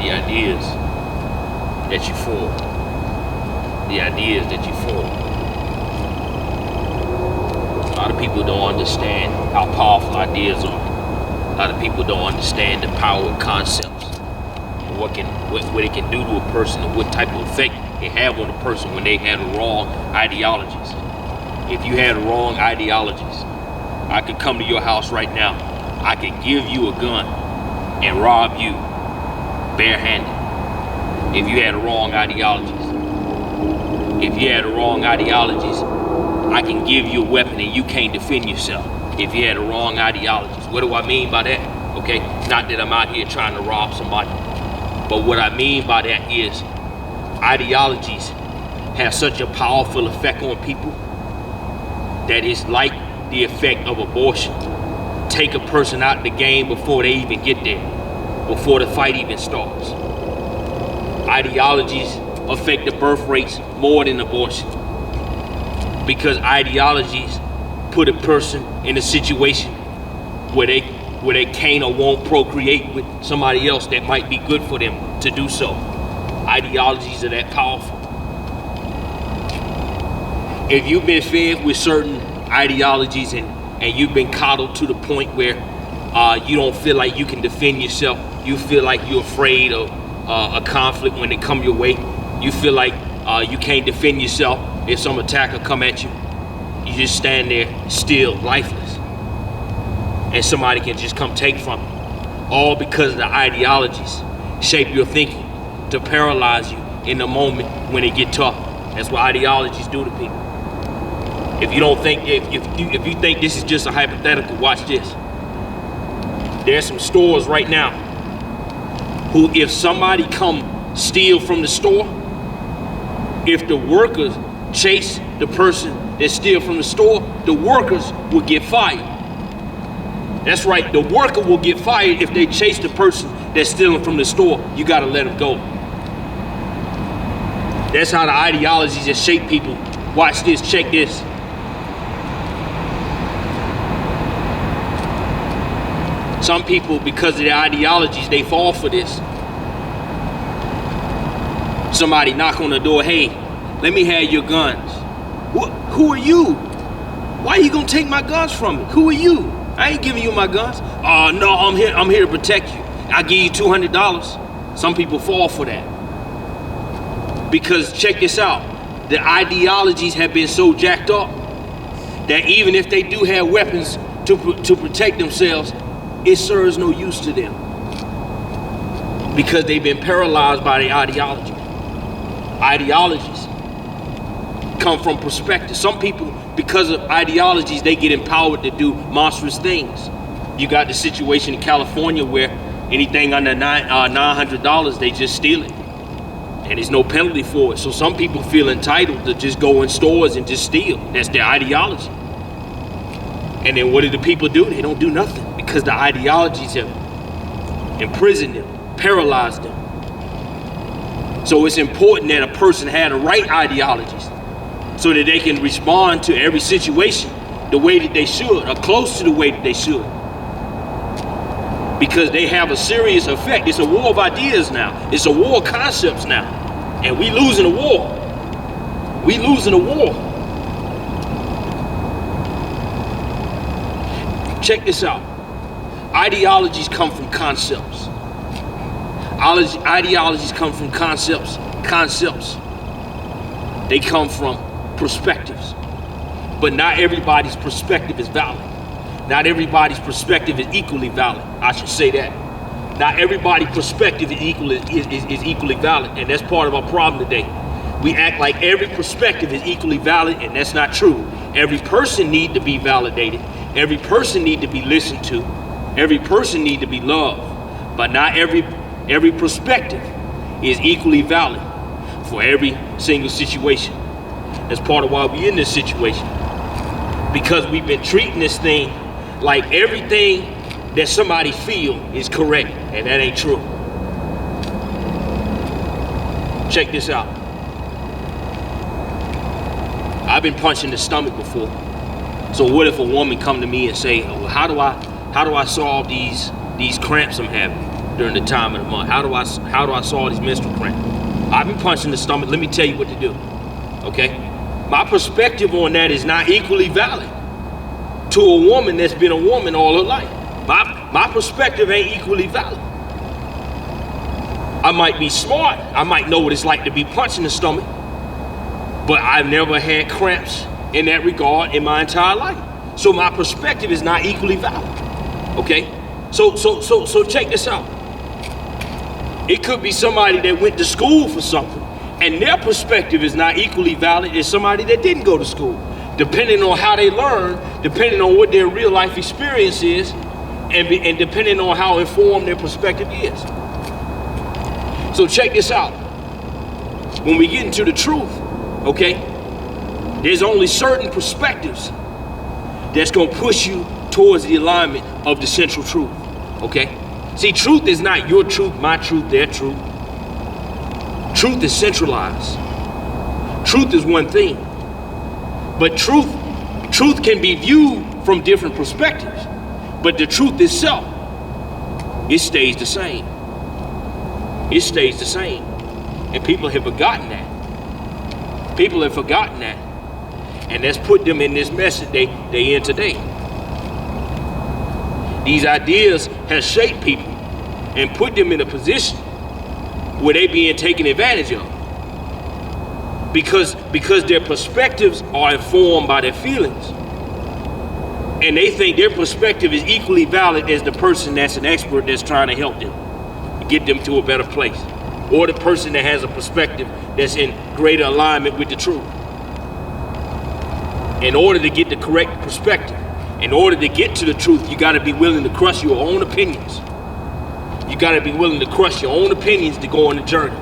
the ideas that you form. The ideas that you form. A lot of people don't understand how powerful ideas are. A lot of people don't understand the power of concepts, what it can do to a person, and what type of effect it have on a person when they have the wrong ideologies. If you had the wrong ideologies, I could come to your house right now. I could give you a gun and rob you barehanded. If you had the wrong ideologies. If you had the wrong ideologies, I can give you a weapon and you can't defend yourself. If you had the wrong ideologies. What do I mean by that? Okay, not that I'm out here trying to rob somebody, but what I mean by that is ideologies have such a powerful effect on people that it's like the effect of abortion. Take a person out of the game before they even get there, before the fight even starts. Ideologies affect the birth rates more than abortion, because ideologies put a person in a situation where they can't or won't procreate with somebody else that might be good for them to do so. Ideologies are that powerful. If you've been fed with certain ideologies and you've been coddled to the point where you don't feel like you can defend yourself, you feel like you're afraid of a conflict when it come your way, you feel like you can't defend yourself if some attacker come at you, you just stand there still, lifeless, and somebody can just come take from you, all because of the ideologies shape your thinking to paralyze you in the moment when it get tough. That's what ideologies do to people. If you don't think, if you think this is just a hypothetical, watch this. There's some stores right now who, if somebody come steal from the store, if the workers chase the person that steal from the store, the workers will get fired. That's right, the worker will get fired if they chase the person that's stealing from the store. You gotta let them go. That's how the ideologies that shape people. Watch this, check this. Some people, because of their ideologies, they fall for this. Somebody knock on the door, hey, let me have your guns. Who are you? Why are you gonna take my guns from me? Who are you? I ain't giving you my guns. Oh no, I'm here to protect you. I'll give you $200. Some people fall for that. Because check this out, the ideologies have been so jacked up that even if they do have weapons to protect themselves, it serves no use to them, because they've been paralyzed by their ideology. Ideologies come from perspective. Some people, because of ideologies, they get empowered to do monstrous things. You got the situation in California where anything under $900, they just steal it. And there's no penalty for it. So some people feel entitled to just go in stores and just steal. That's their ideology. And then what do the people do? They don't do nothing, because the ideologies have imprisoned them, paralyzed them. So it's important that a person had the right ideologies so that they can respond to every situation the way that they should, or close to the way that they should. Because they have a serious effect. It's a war of ideas now. It's a war of concepts now. And we losing a war. We losing a war. Check this out. Ideologies come from concepts. Ideologies come from concepts. Concepts. They come from perspectives. But not everybody's perspective is valid. Not everybody's perspective is equally valid. I should say that. Not everybody's perspective is equally valid, and that's part of our problem today. We act like every perspective is equally valid, and that's not true. Every person needs to be validated. Every person needs to be listened to. Every person needs to be loved. But not every perspective is equally valid for every single situation. That's part of why we're in this situation. Because we've been treating this thing like everything that somebody feel is correct, and that ain't true. Check this out. I've been punched in the stomach before. So what if a woman come to me and say, well, how do I solve these cramps I'm having? during the time of the month? How do I solve these menstrual cramps? I've been punched in the stomach. Let me tell you what to do. Okay? My perspective on that is not equally valid to a woman that's been a woman all her life. My perspective ain't equally valid. I might be smart. I might know what it's like to be punched in the stomach, but I've never had cramps in that regard in my entire life. So my perspective is not equally valid. Okay? So check this out. It could be somebody that went to school for something, and their perspective is not equally valid as somebody that didn't go to school. Depending on how they learn, depending on what their real life experience is, and depending on how informed their perspective is. So check this out. When we get into the truth, okay, there's only certain perspectives that's gonna push you towards the alignment of the central truth, okay? See, truth is not your truth, my truth, their truth. Truth is centralized. Truth is one thing. But truth can be viewed from different perspectives. But the truth itself, it stays the same. It stays the same. And people have forgotten that. People have forgotten that. And that's put them in this mess that they in today. These ideas have shaped people and put them in a position where they being taken advantage of. Because their perspectives are informed by their feelings. And they think their perspective is equally valid as the person that's an expert that's trying to help them, get them to a better place. Or the person that has a perspective that's in greater alignment with the truth. In order to get the correct perspective, in order to get to the truth, you gotta be willing to crush your own opinions. You gotta be willing to crush your own opinions to go on the journey.